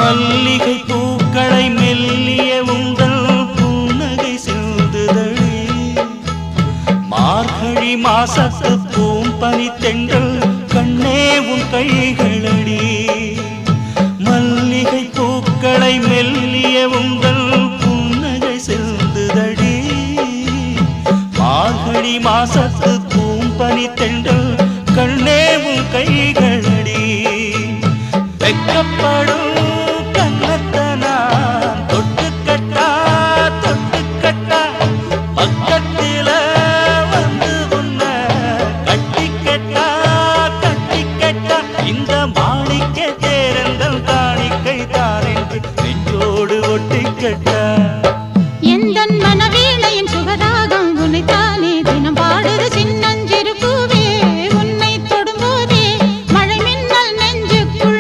மல்லிகை பூக்களை மெல்லிய உங்கள் புன்னகை சிந்துதழி மார்கழி மாசத்து பூம்பனி தென்றல் கண்ணே உன் கைகளடி மல்லிகை பூக்களை மெல்லிய உங்கள் புன்னகை சிந்துதழி மார்கழி மாசத்து பூம்பனி தென்றல் கண்ணே உன் கைகளடி வெக்கப்படும் get